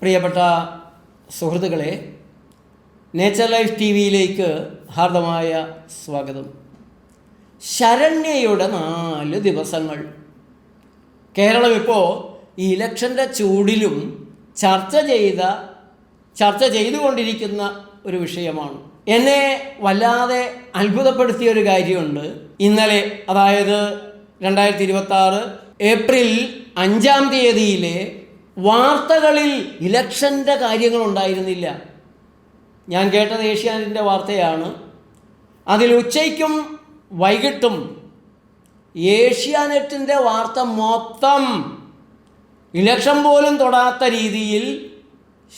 പ്രിയപ്പെട്ട സുഹൃത്തുക്കളെ, nature life T വിയിലേക്ക് ഹാർദമായ സ്വാഗതം. ശരണ്യയുടെ 4 ദിവസങ്ങൾ. കേരളം ഇപ്പോൾ ഈ ഇലക്ഷൻ്റെ ചൂടിലും ചർച്ച ചെയ്തുകൊണ്ടിരിക്കുന്ന ഒരു വിഷയമാണ്. എന്നെ വല്ലാതെ അത്ഭുതപ്പെടുത്തിയ ഒരു കാര്യമുണ്ട്. ഇന്നലെ, അതായത് 2026 ഏപ്രിൽ 5-ാം തീയതിയിലെ വാർത്തകളിൽ ഇലക്ഷൻ്റെ കാര്യങ്ങളുണ്ടായിരുന്നില്ല. ഞാൻ കേട്ടത് ഏഷ്യാനെറ്റിൻ്റെ വാർത്തയാണ്. അതിൽ ഉച്ചയ്ക്കും വൈകിട്ടും ഏഷ്യാനെറ്റിൻ്റെ വാർത്ത മൊത്തം ഇലക്ഷൻ പോലും തൊടാത്ത രീതിയിൽ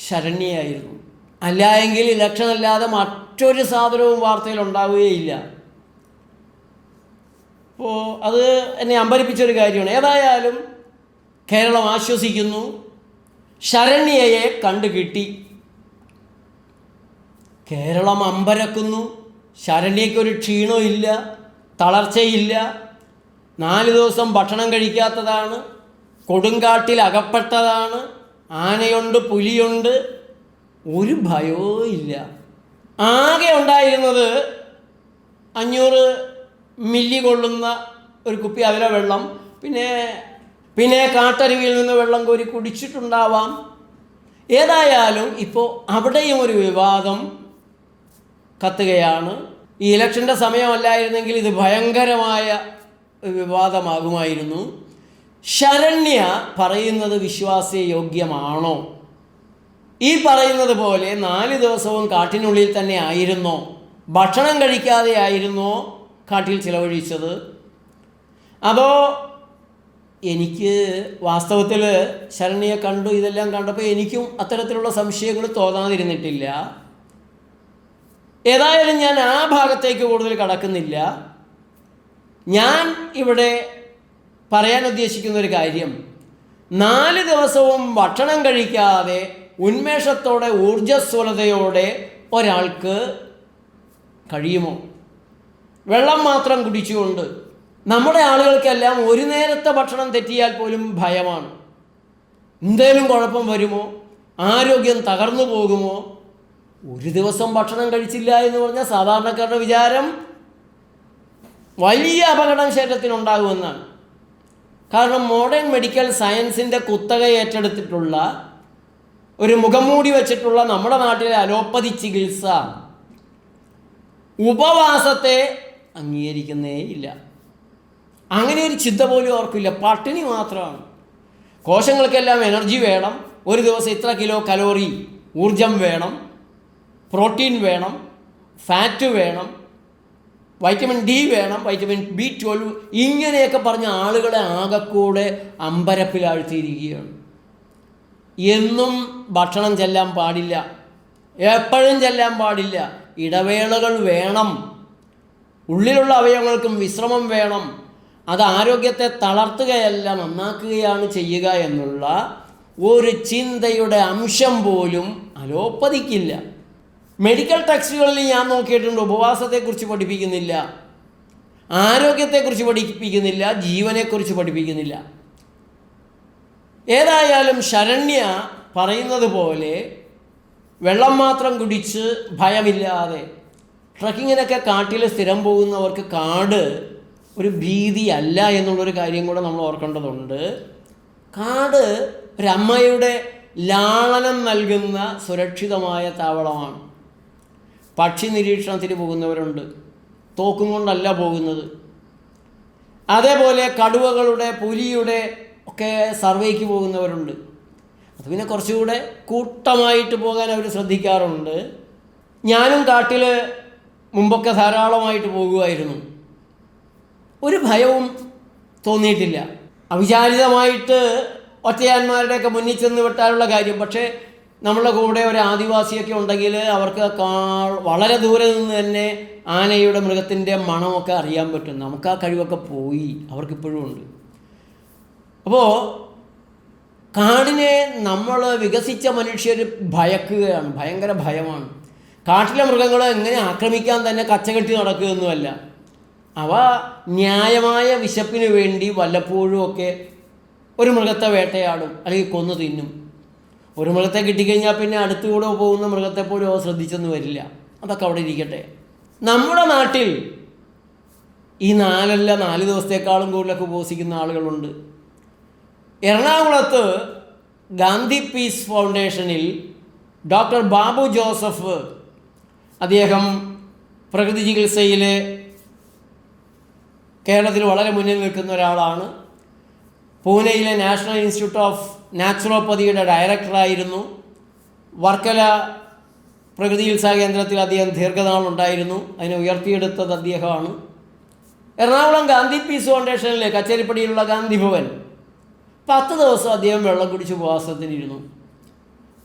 ശരണ്യയായിരുന്നു. അല്ല എങ്കിൽ ഇലക്ഷൻ അല്ലാതെ മറ്റൊരു സാധനവും വാർത്തയിൽ ഉണ്ടാവുകയില്ല. അപ്പോൾ അത് എന്നെ അമ്പരിപ്പിച്ചൊരു കാര്യമാണ്. ഏതായാലും കേരളം ആശ്വസിക്കുന്നു. ശരണ്യയെ കണ്ടു കിട്ടി. കേരളം അമ്പരക്കുന്നു. ശരണ്യയ്ക്കൊരു ക്ഷീണവും ഇല്ല, തളർച്ചയില്ല. 4 ദിവസം ഭക്ഷണം കഴിക്കാത്തതാണ്, കൊടുങ്കാട്ടിൽ അകപ്പെട്ടതാണ്, ആനയുണ്ട്, പുലിയുണ്ട്, ഒരു ഭയവും ഇല്ല. ആകെ ഉണ്ടായിരുന്നത് 500 മില്ലി കൊള്ളുന്ന ഒരു കുപ്പി അതില വെള്ളം, പിന്നെ കാട്ടരുവിയിൽ നിന്ന് വെള്ളം കോരി കുടിച്ചിട്ടുണ്ടാവാം. ഏതായാലും ഇപ്പോൾ അവിടെയും ഒരു വിവാദം കത്തുകയാണ്. ഈ ഇലക്ഷൻ്റെ സമയമല്ലായിരുന്നെങ്കിൽ ഇത് ഭയങ്കരമായ ഒരു വിവാദമാകുമായിരുന്നു. ശരണ്യ പറയുന്നത് വിശ്വാസയോഗ്യമാണോ? ഈ പറയുന്നത് പോലെ 4 ദിവസവും കാട്ടിനുള്ളിൽ തന്നെ ആയിരുന്നോ? ഭക്ഷണം കഴിക്കാതെ ആയിരുന്നോ കാട്ടിൽ ചിലവഴിച്ചത്? അതോ എനിക്ക് വാസ്തവത്തിൽ ശരണ്യയെ കണ്ടു, ഇതെല്ലാം കണ്ടപ്പോൾ എനിക്കും അത്തരത്തിലുള്ള സംശയങ്ങൾ തോന്നാതിരുന്നിട്ടില്ല. ഏതായാലും ഞാൻ ആ ഭാഗത്തേക്ക് കൂടുതൽ കടക്കുന്നില്ല. ഞാൻ ഇവിടെ പറയാൻ ഉദ്ദേശിക്കുന്ന ഒരു കാര്യം, 4 ദിവസവും ഭക്ഷണം കഴിക്കാതെ ഉന്മേഷത്തോടെ ഊർജ്ജസ്വലതയോടെ ഒരാൾക്ക് കഴിയുമോ? വെള്ളം മാത്രം കുടിച്ചുകൊണ്ട്. നമ്മുടെ ആളുകൾക്കെല്ലാം ഒരു നേരത്തെ ഭക്ഷണം തെറ്റിയാൽ പോലും ഭയമാണ്. എന്തേലും കുഴപ്പം വരുമോ? ആരോഗ്യം തകർന്നു പോകുമോ? ഒരു ദിവസം ഭക്ഷണം കഴിച്ചില്ല എന്ന് പറഞ്ഞാൽ സാധാരണക്കാരുടെ വിചാരം വലിയ അപകടം ശരീരത്തിനുണ്ടാകുമെന്നാണ്. കാരണം മോഡേൺ മെഡിക്കൽ സയൻസിൻ്റെ കുത്തക ഏറ്റെടുത്തിട്ടുള്ള ഒരു മുഖംമൂടി വച്ചിട്ടുള്ള നമ്മുടെ നാട്ടിലെ അലോപ്പതി ചികിത്സ ഉപവാസത്തെ അംഗീകരിക്കുന്നേ ഇല്ല. അങ്ങനെ ഒരു ചിന്ത പോലും ഓർക്കില്ല. പട്ടിണി മാത്രമാണ്. കോശങ്ങൾക്കെല്ലാം എനർജി വേണം. ഒരു ദിവസം ഇത്ര കിലോ കലോറി ഊർജം വേണം, പ്രോട്ടീൻ വേണം, ഫാറ്റ് വേണം, വൈറ്റമിൻ ഡി വേണം, വൈറ്റമിൻ B12, ഇങ്ങനെയൊക്കെ പറഞ്ഞ ആളുകളെ ആകെക്കൂടെ അമ്പരപ്പിലാഴ്ത്തിയിരിക്കുകയാണ്. എന്നും ഭക്ഷണം ചെല്ലാൻ പാടില്ല, എപ്പോഴും ചെല്ലാൻ പാടില്ല. ഇടവേളകൾ വേണം. ഉള്ളിലുള്ള അവയവങ്ങൾക്കും വിശ്രമം വേണം. അത് ആരോഗ്യത്തെ തളർത്തുകയല്ല, നന്നാക്കുകയാണ് ചെയ്യുക എന്നുള്ള ഒരു ചിന്തയുടെ അംശം പോലും അലോപ്പതിക്കില്ല. മെഡിക്കൽ ടെക്സ്റ്റുകളിൽ ഞാൻ നോക്കിയിട്ടുണ്ട്, ഉപവാസത്തെക്കുറിച്ച് പഠിപ്പിക്കുന്നില്ല, ആരോഗ്യത്തെക്കുറിച്ച് പഠിപ്പിക്കുന്നില്ല, ജീവനെക്കുറിച്ച് പഠിപ്പിക്കുന്നില്ല. ഏതായാലും ശരണ്യ പറയുന്നത് പോലെ വെള്ളം മാത്രം കുടിച്ച് ഭയമില്ലാതെ ട്രക്കിങ്ങിനൊക്കെ കാട്ടിൽ സ്ഥിരം പോകുന്നവർക്ക് കാട് ഒരു ഭീതിയല്ല എന്നുള്ളൊരു കാര്യം കൂടെ നമ്മൾ ഓർക്കേണ്ടതുണ്ട്. കാട് ഒരമ്മയുടെ ലാളനം നൽകുന്ന സുരക്ഷിതമായ താവളമാണ്. പക്ഷി നിരീക്ഷണത്തിന് പോകുന്നവരുണ്ട്, തോക്കും കൊണ്ടല്ല പോകുന്നത്. അതേപോലെ കടുവകളുടെ, പുലിയുടെ ഒക്കെ സർവേക്ക് പോകുന്നവരുണ്ട്. അത് പിന്നെ കുറച്ചുകൂടെ കൂട്ടമായിട്ട് പോകാൻ അവർ ശ്രദ്ധിക്കാറുണ്ട്. ഞാനും കാട്ടിൽ മുമ്പൊക്കെ ധാരാളമായിട്ട് പോകുമായിരുന്നു. ഒരു ഭയവും തോന്നിയിട്ടില്ല. അവിചാരിതമായിട്ട് ഒറ്റയാന്മാരുടെയൊക്കെ മുന്നിൽ ചെന്ന് വിട്ടാലുള്ള കാര്യം. പക്ഷേ നമ്മളുടെ കൂടെ ഒരു ആദിവാസിയൊക്കെ ഉണ്ടെങ്കിൽ അവർക്ക് വളരെ ദൂരെ നിന്ന് തന്നെ ആനയുടെ, മൃഗത്തിൻ്റെ മണമൊക്കെ അറിയാൻ പറ്റും. നമുക്ക് ആ കഴിവൊക്കെ പോയി, അവർക്കിപ്പോഴും ഉണ്ട്. അപ്പോൾ കാടിനെ നമ്മൾ വികസിച്ച മനുഷ്യർ ഭയക്കുകയാണ്, ഭയങ്കര ഭയമാണ്. കാട്ടിലെ മൃഗങ്ങളെ എങ്ങനെ ആക്രമിക്കാൻ തന്നെ കച്ചകെട്ടി നടക്കുകയൊന്നുമല്ല. അവ ന്യായമായ വിശപ്പിന് വേണ്ടി വല്ലപ്പോഴും ഒക്കെ ഒരു മൃഗത്തെ വേട്ടയാടും, അല്ലെങ്കിൽ കൊന്നു തിന്നും. ഒരു മൃഗത്തെ കിട്ടിക്കഴിഞ്ഞാൽ പിന്നെ അടുത്തുകൂടെ പോകുന്ന മൃഗത്തെ പോലും അവർ ശ്രദ്ധിച്ചൊന്നും വരില്ല. അതൊക്കെ അവിടെ ഇരിക്കട്ടെ. നമ്മുടെ നാട്ടിൽ ഈ 4 ദിവസത്തേക്കാളും കൂടുതലൊക്കെ ഉപവസിക്കുന്ന ആളുകളുണ്ട്. എറണാകുളത്ത് ഗാന്ധി പീസ് ഫൗണ്ടേഷനിൽ ഡോക്ടർ ബാബു ജോസഫ്, അദ്ദേഹം പ്രകൃതി ചികിത്സയിൽ കേരളത്തിൽ വളരെ മുന്നിൽ നിൽക്കുന്ന ഒരാളാണ്. പൂനെയിലെ നാഷണൽ ഇൻസ്റ്റിറ്റ്യൂട്ട് ഓഫ് നാച്ചുറോപ്പതിയുടെ ഡയറക്ടറായിരുന്നു. വർക്കല പ്രകൃതി ചികിത്സാ കേന്ദ്രത്തിൽ അദ്ദേഹം ദീർഘനാളുണ്ടായിരുന്നു. അതിനെ ഉയർത്തിയെടുത്തത് അദ്ദേഹമാണ്. എറണാകുളം ഗാന്ധി പീസ് ഫൗണ്ടേഷനിലെ കച്ചേരിപ്പടിയിലുള്ള ഗാന്ധി ഭവൻ 10 ദിവസം അദ്ദേഹം വെള്ളം കുടിച്ച് ഉപവാസത്തിനിരുന്നു.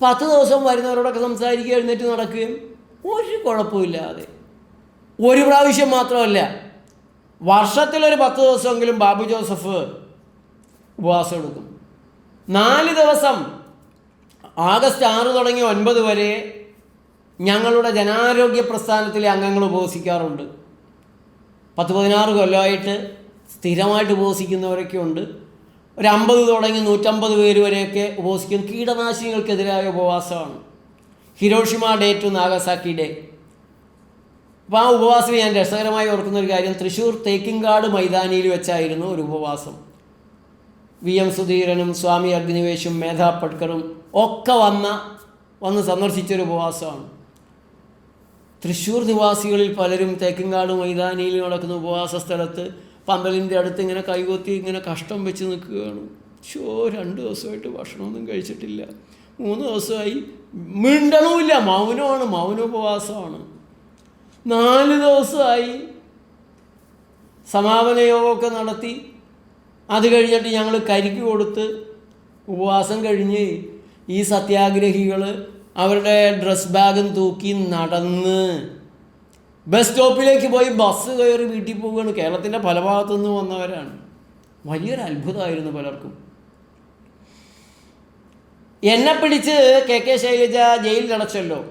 10 ദിവസം വരുന്നവരോടൊക്കെ സംസാരിക്കുക, എഴുന്നേറ്റ് നടക്കുകയും ഒരു കുഴപ്പമില്ലാതെ. ഒരു പ്രാവശ്യം മാത്രമല്ല, വർഷത്തിലൊരു 10 ദിവസമെങ്കിലും ബാബു ജോസഫ് ഉപവാസം എടുക്കും. 4 ദിവസം ആഗസ്റ്റ് 6 തുടങ്ങി 9 വരെ ഞങ്ങളുടെ ജനാരോഗ്യ പ്രസ്ഥാനത്തിലെ അംഗങ്ങൾ ഉപവസിക്കാറുണ്ട്. 10-16 കൊല്ലമായിട്ട് സ്ഥിരമായിട്ട് ഉപവസിക്കുന്നവരൊക്കെ ഉണ്ട്. ഒരു 50 തുടങ്ങി 150 പേര് വരെയൊക്കെ ഉപവസിക്കും. കീടനാശിനികൾക്കെതിരായ ഉപവാസമാണ്. Hiroshima day to Nagasaki day. അപ്പോൾ ആ ഉപവാസം ഞാൻ രസകരമായി ഓർക്കുന്നൊരു കാര്യം, തൃശ്ശൂർ തേക്കിൻകാട് മൈതാനിയിൽ വെച്ചായിരുന്നു ഒരു ഉപവാസം. VM സുധീരനും സ്വാമി അഗ്നിവേശും മേധാ പട്കറും ഒക്കെ വന്ന് സന്ദർശിച്ചൊരു ഉപവാസമാണ്. തൃശ്ശൂർ നിവാസികളിൽ പലരും തേക്കിൻകാട് മൈതാനിയിൽ നടക്കുന്ന ഉപവാസ സ്ഥലത്ത് പന്തലിൻ്റെ അടുത്ത് ഇങ്ങനെ കൈകൊത്തി ഇങ്ങനെ കഷ്ടം വെച്ച് നിൽക്കുകയാണ്. 2 ദിവസമായിട്ട് ഭക്ഷണമൊന്നും കഴിച്ചിട്ടില്ല, 3 ദിവസമായി മിണ്ടണമില്ല, മൗനമാണ്, മൗനോപവാസമാണ്. 4 ദിവസമായി സമാപന യോഗമൊക്കെ നടത്തി. അത് കഴിഞ്ഞിട്ട് ഞങ്ങൾ കരിക്ക് കൊടുത്ത് ഉപവാസം കഴിഞ്ഞ് ഈ സത്യാഗ്രഹികൾ അവരുടെ ഡ്രസ് ബാഗും തൂക്കി നടന്ന് ബസ് സ്റ്റോപ്പിലേക്ക് പോയി ബസ് കയറി വീട്ടിൽ പോവുകയാണ്. കേരളത്തിൻ്റെ പല ഭാഗത്തു നിന്ന് വന്നവരാണ്. വലിയൊരു അത്ഭുതമായിരുന്നു പലർക്കും. എന്നെ പിടിച്ച് KK ശൈലജ ജയിലിലടച്ചല്ലോ.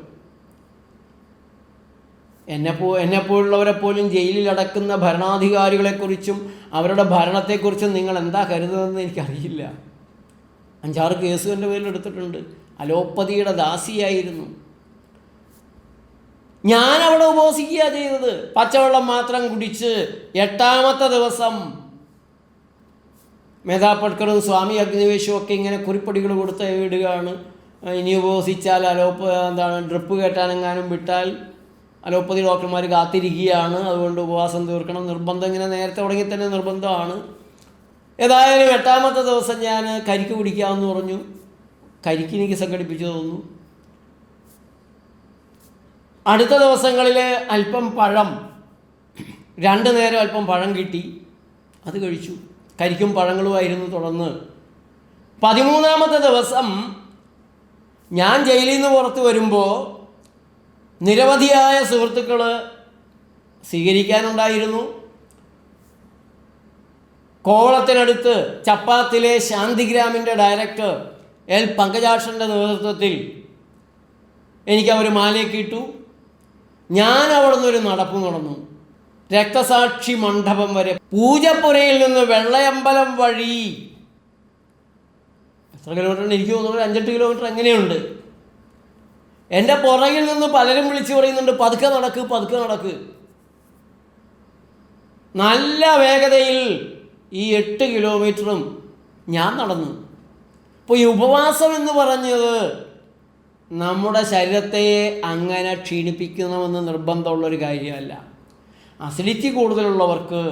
എന്നെപ്പോലുള്ളവരെ പോലും ജയിലിലടക്കുന്ന ഭരണാധികാരികളെക്കുറിച്ചും അവരുടെ ഭരണത്തെക്കുറിച്ചും നിങ്ങൾ എന്താ കരുതുന്നതെന്ന് എനിക്കറിയില്ല. 5-6 കേസ് എൻ്റെ പേരിൽ എടുത്തിട്ടുണ്ട്. അലോപ്പതിയുടെ ദാസിയായിരുന്നു ഞാൻ. അവിടെ ഉപവസിക്കുക ചെയ്തത്. പച്ചവെള്ളം മാത്രം കുടിച്ച് 8ാമത്തെ ദിവസം മേധാ പട്കറും സ്വാമി അഗ്നിവേശും ഒക്കെ ഇങ്ങനെ കുറിപ്പടികൾ കൊടുത്ത് വിടുകയാണ്. ഇനി ഉപവസിച്ചാൽ ഡ്രിപ്പ് കയറ്റാനെങ്ങാനും വിട്ടാൽ അലോപ്പതി ഡോക്ടർമാർ കാത്തിരിക്കുകയാണ്, അതുകൊണ്ട് ഉപവാസം തീർക്കണം. നിർബന്ധം ഇങ്ങനെ നേരത്തെ തുടങ്ങി തന്നെ നിർബന്ധമാണ്. ഏതായാലും 8ാമത്തെ ദിവസം ഞാൻ കരിക്ക് കുടിക്കാമെന്ന് പറഞ്ഞു. കരിക്ക് എനിക്ക് സംഘടിപ്പിച്ചു തോന്നുന്നു. അടുത്ത ദിവസങ്ങളിൽ അല്പം പഴം, 2 നേരം അല്പം പഴം കിട്ടി, അത് കഴിച്ചു. കരിക്കും പഴങ്ങളുമായിരുന്നു തുടർന്ന്. 13ാമത്തെ ദിവസം ഞാൻ ജയിലിൽ നിന്ന് പുറത്ത് വരുമ്പോൾ നിരവധിയായ സുഹൃത്തുക്കൾ സ്വീകരിക്കാനുണ്ടായിരുന്നു. കോവളത്തിനടുത്ത് ചപ്പാത്തിലെ ശാന്തിഗ്രാമിൻ്റെ ഡയറക്ടർ L പങ്കജാക്ഷൻ്റെ നേതൃത്വത്തിൽ എനിക്കവർ മാലയൊക്കെ ഇട്ടു. ഞാൻ അവിടെ നിന്നൊരു നടപ്പ് നടന്നു രക്തസാക്ഷി മണ്ഡപം വരെ. പൂജപ്പുരയിൽ നിന്ന് വെള്ളയമ്പലം വഴി എത്ര കിലോമീറ്റർ എനിക്ക് തോന്നുന്നു, 5-8 കിലോമീറ്റർ എങ്ങനെയുണ്ട്. എൻ്റെ പുറകിൽ നിന്ന് പലരും വിളിച്ചു പറയുന്നുണ്ട്, പതുക്കെ നടക്ക്, പതുക്കെ നടക്ക്. നല്ല വേഗതയിൽ ഈ 8 കിലോമീറ്ററും ഞാൻ നടന്നു. അപ്പോൾ ഈ ഉപവാസം എന്ന് പറഞ്ഞത് നമ്മുടെ ശരീരത്തെ അങ്ങനെ ക്ഷീണിപ്പിക്കണമെന്ന് നിർബന്ധമുള്ളൊരു കാര്യമല്ല. അസിഡിറ്റി കൂടുതലുള്ളവർക്ക്,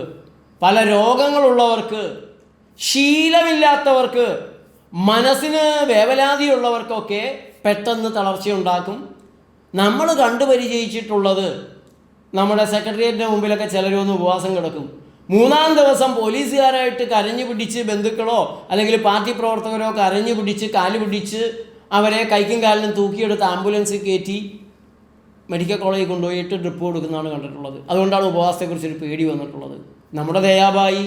പല രോഗങ്ങളുള്ളവർക്ക്, ശീലമില്ലാത്തവർക്ക്, മനസ്സിന് വേവലാതിയുള്ളവർക്കൊക്കെ പെട്ടെന്ന് തളർച്ചയുണ്ടാക്കും. നമ്മൾ കണ്ടുപരിചയിച്ചിട്ടുള്ളത് നമ്മുടെ സെക്രട്ടേറിയറ്റിൻ്റെ മുമ്പിലൊക്കെ ചിലരൊന്ന് ഉപവാസം കിടക്കും. 3-ാം ദിവസം പോലീസുകാരായിട്ട് കരഞ്ഞു പിടിച്ച് ബന്ധുക്കളോ അല്ലെങ്കിൽ പാർട്ടി പ്രവർത്തകരോ കരഞ്ഞു പിടിച്ച് കാല് പിടിച്ച് അവരെ കൈക്കും കാലിനും തൂക്കിയെടുത്ത് ആംബുലൻസിൽ കയറ്റി മെഡിക്കൽ കോളേജിൽ കൊണ്ടുപോയിട്ട് ഡ്രിപ്പ് കൊടുക്കുന്നതാണ് കണ്ടിട്ടുള്ളത്. അതുകൊണ്ടാണ് ഉപവാസത്തെക്കുറിച്ചൊരു പേടി വന്നിട്ടുള്ളത്. നമ്മുടെ ദയാബായി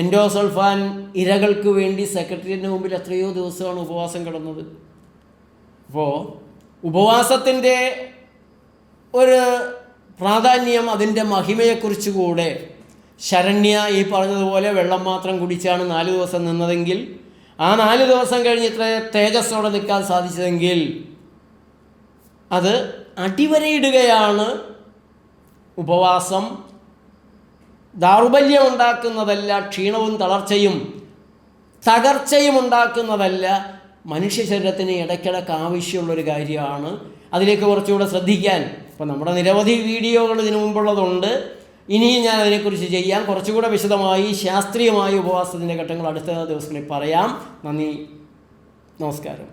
എൻഡോസൾഫാൻ ഇരകൾക്ക് വേണ്ടി സെക്രട്ടേറിയറ്റിന് മുമ്പിൽ എത്രയോ ദിവസമാണ് ഉപവാസം കിടന്നത്. അപ്പോൾ ഉപവാസത്തിൻ്റെ ഒരു പ്രാധാന്യം, അതിൻ്റെ മഹിമയെക്കുറിച്ച് കൂടെ ശരണ്യ ഈ പറഞ്ഞതുപോലെ വെള്ളം മാത്രം കുടിച്ചാണ് 4 ദിവസം നിന്നതെങ്കിൽ ആ 4 ദിവസം കഴിഞ്ഞ് ഇത്ര തേജസ്സോടെ നിൽക്കാൻ സാധിച്ചതെങ്കിൽ അത് അടിവരയിടുകയാണ്. ഉപവാസം ദൗർബല്യം ഉണ്ടാക്കുന്നതല്ല, ക്ഷീണവും തളർച്ചയും തകർച്ചയും ഉണ്ടാക്കുന്നതല്ല, മനുഷ്യ ശരീരത്തിന് ഇടയ്ക്കിടയ്ക്ക് ആവശ്യമുള്ളൊരു കാര്യമാണ്. അതിലേക്ക് കുറച്ചുകൂടെ ശ്രദ്ധിക്കാൻ ഇപ്പോൾ നമ്മുടെ നിരവധി വീഡിയോകൾ ഇതിനു മുമ്പുള്ളതുണ്ട്. ഇനിയും ഞാൻ അതിനെക്കുറിച്ച് ചെയ്യാം. കുറച്ചുകൂടെ വിശദമായി ശാസ്ത്രീയമായ ഉപവാസത്തിൻ്റെ ഘട്ടങ്ങൾ അടുത്ത ദിവസങ്ങളിൽ പറയാം. നന്ദി, നമസ്കാരം.